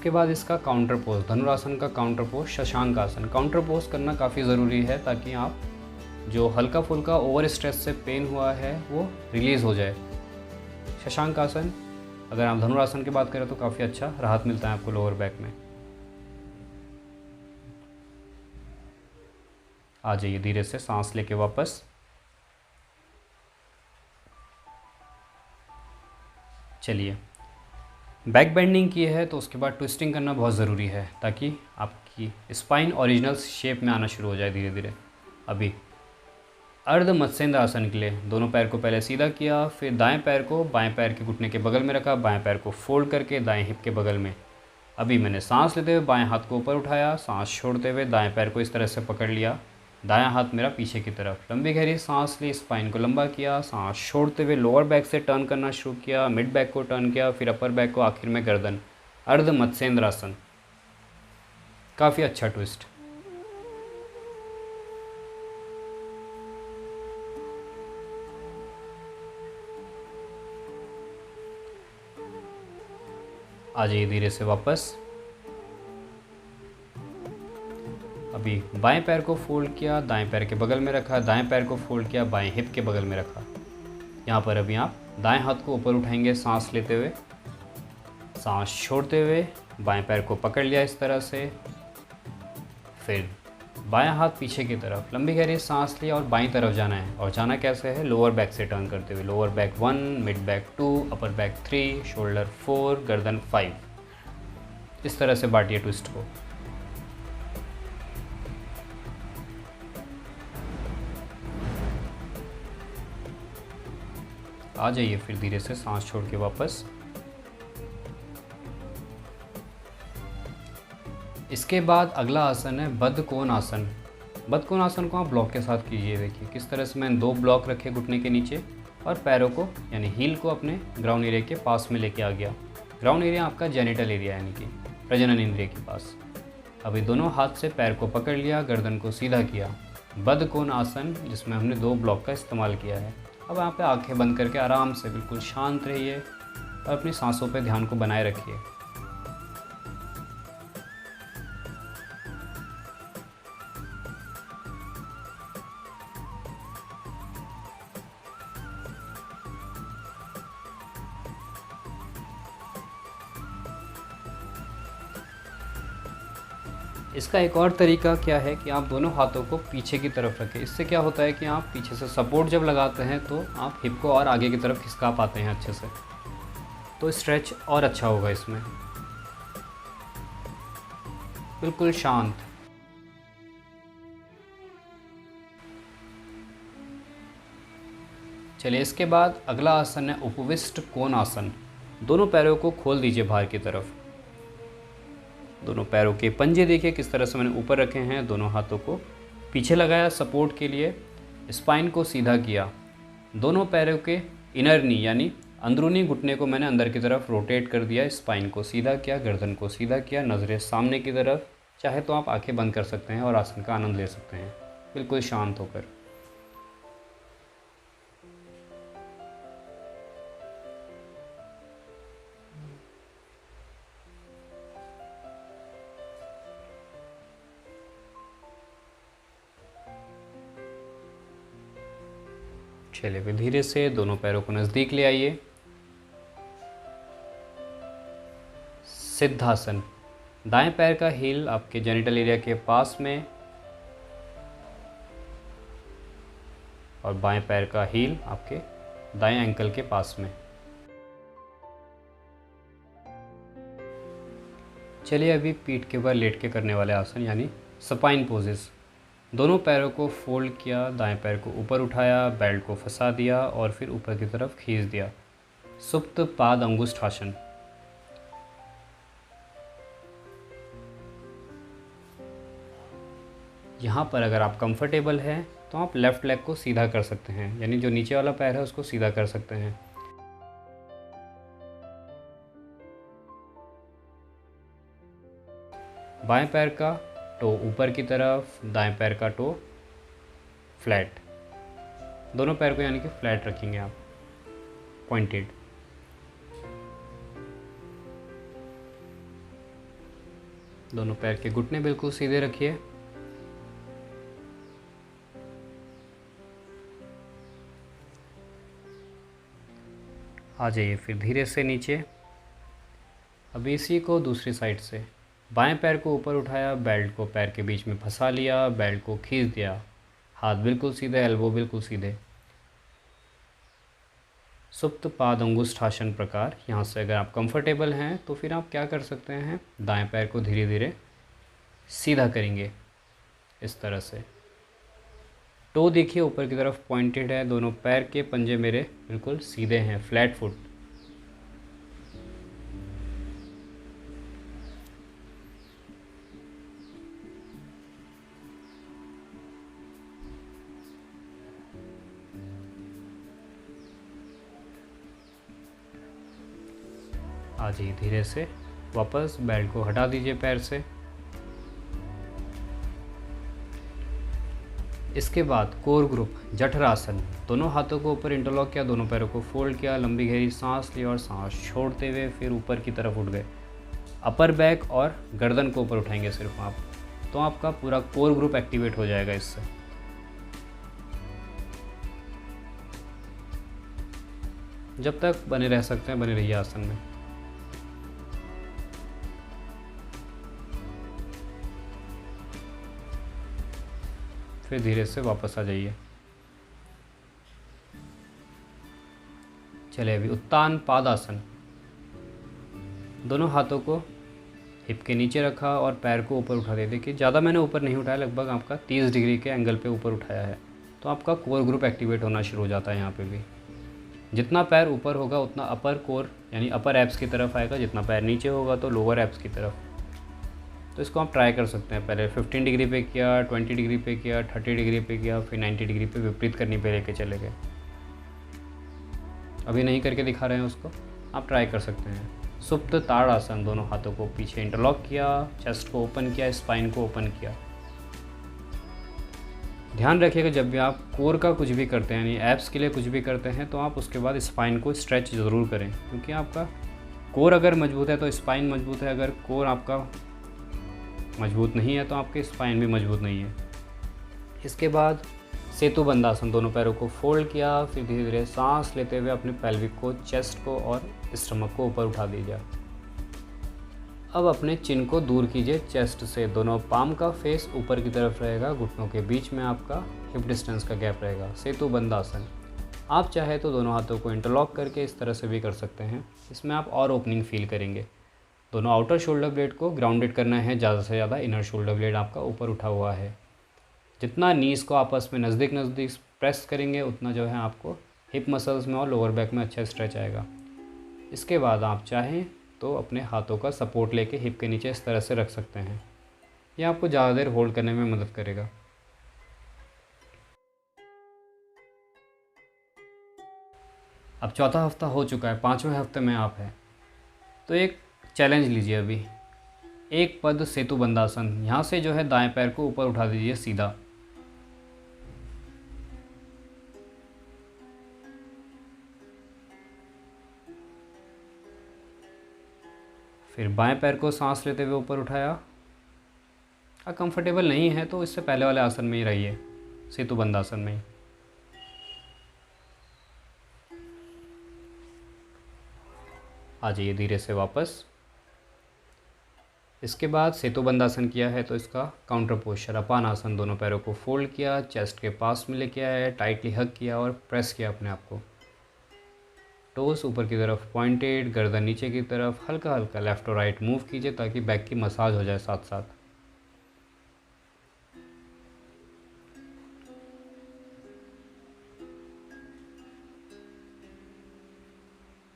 उसके बाद इसका काउंटर पोज, धनुरासन का काउंटर पोज शशांक आसन। काउंटर पोज करना काफ़ी ज़रूरी है ताकि आप जो हल्का फुल्का ओवर स्ट्रेस से पेन हुआ है वो रिलीज़ हो जाए। शशांक आसन अगर आप धनुरासन की बात करें तो काफ़ी अच्छा राहत मिलता है आपको लोअर बैक में। आ जाइए धीरे से सांस लेके वापस। चलिए, बैक बेंडिंग की है तो उसके बाद ट्विस्टिंग करना बहुत ज़रूरी है ताकि आपकी स्पाइन ओरिजिनल शेप में आना शुरू हो जाए धीरे धीरे। अभी अर्ध मत्स्येंद्र आसन के लिए दोनों पैर को पहले सीधा किया, फिर दाएं पैर को बाएं पैर के घुटने के बगल में रखा, बाएं पैर को फोल्ड करके दाएं हिप के बगल में। अभी मैंने सांस लेते हुए बाएं हाथ को ऊपर उठाया, सांस छोड़ते हुए दाएं पैर को इस तरह से पकड़ लिया, दायां हाथ मेरा पीछे की तरफ। लंबी गहरी सांस ली, स्पाइन को लंबा किया, सांस छोड़ते हुए लोअर बैक से टर्न करना शुरू किया, मिड बैक को टर्न किया, फिर अपर बैक को, आखिर में गर्दन। अर्ध मत्स्येंद्र आसन, काफ़ी अच्छा ट्विस्ट। आ जाइए धीरे से वापस। अभी बाएं पैर को फोल्ड किया, दाएं पैर के बगल में रखा, दाएं पैर को फोल्ड किया, बाएं हिप के बगल में रखा। यहाँ पर अभी आप दाएं हाथ को ऊपर उठाएंगे सांस लेते हुए, सांस छोड़ते हुए बाएं पैर को पकड़ लिया इस तरह से, फिर बायां हाथ पीछे की तरफ, लंबी गहरी सांस लिया और बाईं तरफ जाना है। और जाना कैसे है? लोअर बैक से टर्न करते हुए। Lower back 1, mid back 2, upper back 3, shoulder 4, गर्दन 5। इस तरह से बांटिए ट्विस्ट को। आ जाइए फिर धीरे से सांस छोड़ के वापस। इसके बाद अगला आसन है बद्ध कोण आसन। बद्ध कोण आसन को आप ब्लॉक के साथ कीजिए। देखिए किस तरह से मैंने 2 ब्लॉक रखे घुटने के नीचे और पैरों को यानी हील को अपने ग्राउंड एरिया के पास में लेके आ गया। ग्राउंड एरिया आपका जेनिटल एरिया यानी कि प्रजनन इंद्रिय के पास। अभी दोनों हाथ से पैर को पकड़ लिया, गर्दन को सीधा किया। बद्ध कोण आसन जिसमें हमने 2 ब्लॉक का इस्तेमाल किया है। अब यहाँ पे आंखें बंद करके आराम से बिल्कुल शांत रहिए और अपनी सांसों पे ध्यान को बनाए रखिए। इसका एक और तरीका क्या है कि आप दोनों हाथों को पीछे की तरफ रखें। इससे क्या होता है कि आप पीछे से सपोर्ट जब लगाते हैं तो आप हिप को और आगे की तरफ खिसका पाते हैं अच्छे से, तो स्ट्रेच और अच्छा होगा इसमें। बिल्कुल शांत। चलिए इसके बाद अगला आसन है उपविष्ट कोण आसन। दोनों पैरों को खोल दीजिए बाहर की तरफ। दोनों पैरों के पंजे देखिए किस तरह से मैंने ऊपर रखे हैं। दोनों हाथों को पीछे लगाया सपोर्ट के लिए, स्पाइन को सीधा किया। दोनों पैरों के इनर नी यानी अंदरूनी घुटने को मैंने अंदर की तरफ रोटेट कर दिया, स्पाइन को सीधा किया, गर्दन को सीधा किया, नज़रें सामने की तरफ। चाहे तो आप आंखें बंद कर सकते हैं और आसन का आनंद ले सकते हैं बिल्कुल शांत होकर। चलिए फिर धीरे से दोनों पैरों को नज़दीक ले आइए। सिद्धासन, दाएं पैर का हील आपके जेनिटल एरिया के पास में और बाएं पैर का हील आपके दाएं एंकल के पास में। चलिए अभी पीठ के ऊपर लेट के करने वाले आसन यानी सपाइन पोजेस। दोनों पैरों को फोल्ड किया, दाएं पैर को ऊपर उठाया, बेल्ट को फंसा दिया और फिर ऊपर की तरफ खींच दिया। सुप्त पाद अंगुष्ठ आसन। यहाँ पर अगर आप कंफर्टेबल हैं तो आप लेफ़्ट लेग को सीधा कर सकते हैं, यानी जो नीचे वाला पैर है उसको सीधा कर सकते हैं। बाएं पैर का टो ऊपर की तरफ, दाएं पैर का टो फ्लैट। दोनों पैर को यानी कि फ्लैट रखेंगे आप, पॉइंटेड। दोनों पैर के घुटने बिल्कुल सीधे रखिए। आ जाइए फिर धीरे से नीचे। अब इसी को दूसरी साइड से बाएं पैर को ऊपर उठाया, बेल्ट को पैर के बीच में फंसा लिया, बेल्ट को खींच दिया, हाथ बिल्कुल सीधे, एल्बो बिल्कुल सीधे। सुप्त पाद अंगुष्ठासन प्रकार। यहाँ से अगर आप कंफर्टेबल हैं तो फिर आप क्या कर सकते हैं, दाएं पैर को धीरे धीरे सीधा करेंगे इस तरह से। टो देखिए ऊपर की तरफ पॉइंटेड है, दोनों पैर के पंजे मेरे बिल्कुल सीधे हैं, फ्लैट फुट। आ जाइए धीरे से वापस, बेल्ट को हटा दीजिए पैर से। इसके बाद कोर ग्रुप जठरासन। दोनों हाथों को ऊपर इंटरलॉक किया, दोनों पैरों को फोल्ड किया, लंबी गहरी सांस ली और सांस छोड़ते हुए फिर ऊपर की तरफ उठ गए। अपर बैक और गर्दन को ऊपर उठाएंगे सिर्फ आप, तो आपका पूरा कोर ग्रुप एक्टिवेट हो जाएगा इससे। जब तक बने रह सकते हैं बने रहिए आसन में। फिर धीरे से वापस आ जाइए। चलिए अभी उत्तान पादासन। दोनों हाथों को हिप के नीचे रखा और पैर को ऊपर उठा दिया। देखिए ज़्यादा मैंने ऊपर नहीं उठाया, लगभग आपका 30 डिग्री के एंगल पे ऊपर उठाया है, तो आपका कोर ग्रुप एक्टिवेट होना शुरू हो जाता है। यहाँ पे भी जितना पैर ऊपर होगा उतना अपर कोर यानी अपर एब्स की तरफ आएगा, जितना पैर नीचे होगा तो लोअर एब्स की तरफ। तो इसको आप ट्राई कर सकते हैं। पहले 15 डिग्री पे किया, 20 डिग्री पे किया, 30 डिग्री पे किया, फिर 90 डिग्री पे विपरीत करनी पे लेके चले गए। अभी नहीं करके दिखा रहे हैं उसको, आप ट्राई कर सकते हैं। सुप्त ताड़ासन। दोनों हाथों को पीछे इंटरलॉक किया, चेस्ट को ओपन किया, स्पाइन को ओपन किया। ध्यान रखिएगा जब भी आप कोर का कुछ भी करते हैं यानी एब्स के लिए कुछ भी करते हैं तो आप उसके बाद स्पाइन को स्ट्रेच ज़रूर करें, क्योंकि आपका कोर अगर मजबूत है तो स्पाइन मजबूत है, अगर कोर आपका मजबूत नहीं है तो आपके स्पाइन भी मजबूत नहीं है। इसके बाद सेतु बंदासन। दोनों पैरों को फोल्ड किया, फिर धीरे धीरे सांस लेते हुए अपने पेल्विक को, चेस्ट को और स्टमक को ऊपर उठा दीजिए। अब अपने चिन को दूर कीजिए चेस्ट से। दोनों पाम का फेस ऊपर की तरफ रहेगा, घुटनों के बीच में आपका हिप डिस्टेंस का गैप रहेगा। सेतु बंदासन। आप चाहे तो दोनों हाथों को इंटरलॉक करके इस तरह से भी कर सकते हैं, इसमें आप और ओपनिंग फील करेंगे। दोनों आउटर शोल्डर ब्लेड को ग्राउंडेड करना है, ज़्यादा से ज़्यादा इनर शोल्डर ब्लेड आपका ऊपर उठा हुआ है। जितना नीज को आपस में नज़दीक प्रेस करेंगे उतना जो है आपको हिप मसल्स में और लोअर बैक में अच्छा स्ट्रेच आएगा। इसके बाद आप चाहें तो अपने हाथों का सपोर्ट लेके हिप के नीचे इस तरह से रख सकते हैं, यह आपको ज़्यादा देर होल्ड करने में मदद करेगा। अब चौथा हफ्ता हो चुका है, 5वें हफ्ते में आप हैं, तो एक चैलेंज लीजिए अभी। एक पद सेतु बंदासन। यहाँ से जो है दाएं पैर को ऊपर उठा दीजिए सीधा। फिर बाएं पैर को सांस लेते हुए ऊपर उठाया। अगर कंफर्टेबल नहीं है तो इससे पहले वाले आसन में ही रहिए, सेतु बंदासन में ही। आ जाइए धीरे से वापस। इसके बाद सेतु बंदासन किया है तो इसका काउंटर पोस्चर अपान आसन। दोनों पैरों को फोल्ड किया, चेस्ट के पास में लेके आया, टाइटली हग किया और प्रेस किया अपने आप को। टोस ऊपर की तरफ पॉइंटेड, गर्दन नीचे की तरफ, हल्का हल्का लेफ़्ट और राइट मूव कीजिए ताकि बैक की मसाज हो जाए साथ साथ।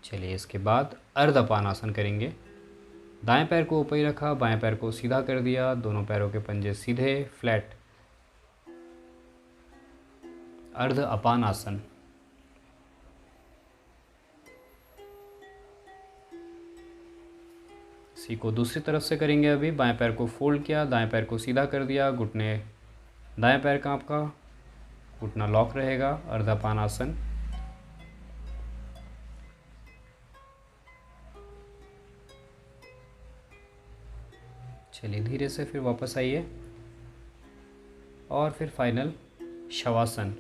चलिए इसके बाद अर्धअपान आसन करेंगे। दाएं पैर को ऊपर ही रखा, बाएं पैर को सीधा कर दिया, दोनों पैरों के पंजे सीधे फ्लैट। अर्ध अपान आसन। इसी को दूसरी तरफ से करेंगे अभी। बाएं पैर को फोल्ड किया, दाएं पैर को सीधा कर दिया, घुटने दाएं पैर का आपका घुटना लॉक रहेगा। अर्धापान आसन। चलिए धीरे से फिर वापस आइए और फिर फाइनल शवासन।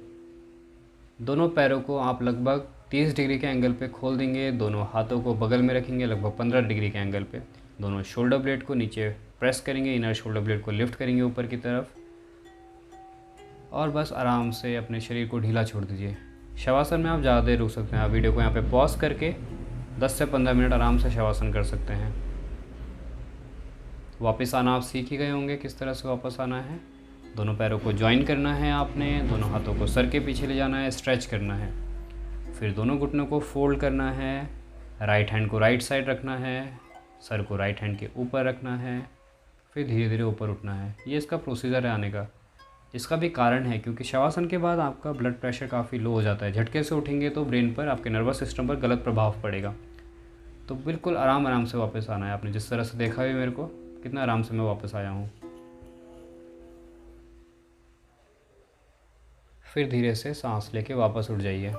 दोनों पैरों को आप लगभग 30 डिग्री के एंगल पे खोल देंगे। दोनों हाथों को बगल में रखेंगे लगभग 15 डिग्री के एंगल पे। दोनों शोल्डर ब्लेड को नीचे प्रेस करेंगे, इनर शोल्डर ब्लेड को लिफ्ट करेंगे ऊपर की तरफ और बस आराम से अपने शरीर को ढीला छोड़ दीजिए। शवासन में आप ज़्यादा देर रुक सकते हैं। आप वीडियो को यहाँ पे पॉज करके 10 से 15 मिनट आराम से शवासन कर सकते हैं। वापस आना आप सीख ही गए होंगे किस तरह से वापस आना है। दोनों पैरों को ज्वाइन करना है आपने, दोनों हाथों को सर के पीछे ले जाना है, स्ट्रेच करना है। फिर दोनों घुटनों को फोल्ड करना है, राइट हैंड को राइट साइड रखना है, सर को राइट हैंड के ऊपर रखना है, फिर धीरे धीरे ऊपर उठना है। ये इसका प्रोसीजर है आने का। इसका भी कारण है क्योंकि शवासन के बाद आपका ब्लड प्रेशर काफ़ी लो हो जाता है। झटके से उठेंगे तो ब्रेन पर, आपके नर्वस सिस्टम पर गलत प्रभाव पड़ेगा। तो बिल्कुल आराम से वापस आना है। आपने जिस तरह से देखा है मेरे को, कितना आराम से मैं वापस आया हूँ। फिर धीरे से सांस लेके वापस उठ जाइए।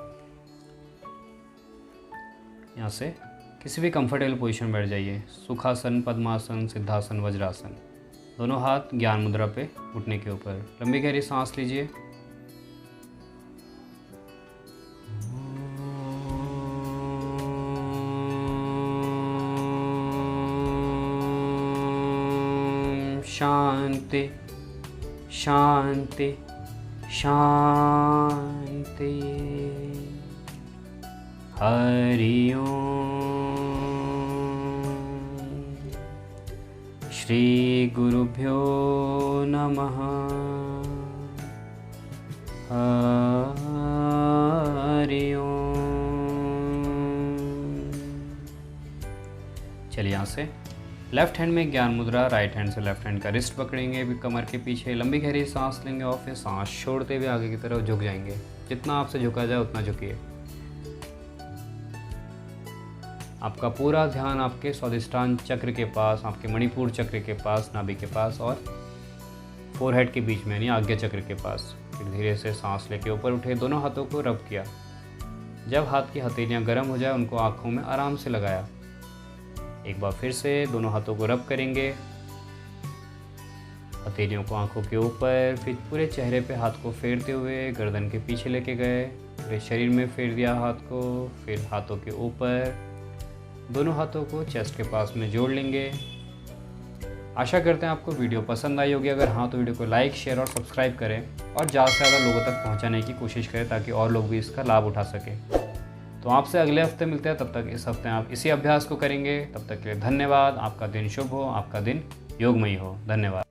यहाँ से किसी भी कंफर्टेबल पोजीशन बैठ जाइए। सुखासन, पद्मासन, सिद्धासन, वज्रासन। दोनों हाथ ज्ञान मुद्रा पे घुटने के ऊपर। लंबी गहरी सांस लीजिए। शांति शांति शांति। हरि ओम। श्री गुरुभ्यो नमः। हरि ओम। चलिए यहाँ से लेफ्ट हैंड में ज्ञान मुद्रा, राइट हैंड से लेफ्ट हैंड का रिस्ट पकड़ेंगे भी कमर के पीछे। लंबी गहरी सांस लेंगे और फिर सांस छोड़ते हुए आगे की तरफ झुक जाएंगे। जितना आपसे झुका जाए उतना झुकिए। आपका पूरा ध्यान आपके स्वादिष्टान चक्र के पास, आपके मणिपुर चक्र के पास, नाभि के पास और फोरहेड के बीच में यानी आज्ञा चक्र के पास। फिर धीरे से सांस लेके ऊपर उठे। दोनों हाथों को रब किया। जब हाथ की हथेलियाँ गर्म हो जाए उनको आँखों में आराम से लगाया। एक बार फिर से दोनों हाथों को रब करेंगे, हथेलियों को आंखों के ऊपर, फिर पूरे चेहरे पे हाथ को फेरते हुए गर्दन के पीछे लेके गए, फिर शरीर में फेर दिया हाथ को, फिर हाथों के ऊपर। दोनों हाथों को चेस्ट के पास में जोड़ लेंगे। आशा करते हैं आपको वीडियो पसंद आई होगी। अगर हाँ तो वीडियो को लाइक, शेयर और सब्सक्राइब करें और ज़्यादा से ज़्यादा लोगों तक पहुँचाने की कोशिश करें ताकि और लोग भी इसका लाभ उठा सकें। तो आपसे अगले हफ्ते मिलते हैं। तब तक इस हफ्ते आप इसी अभ्यास को करेंगे। तब तक के लिए धन्यवाद। आपका दिन शुभ हो, आपका दिन योगमयी हो। धन्यवाद।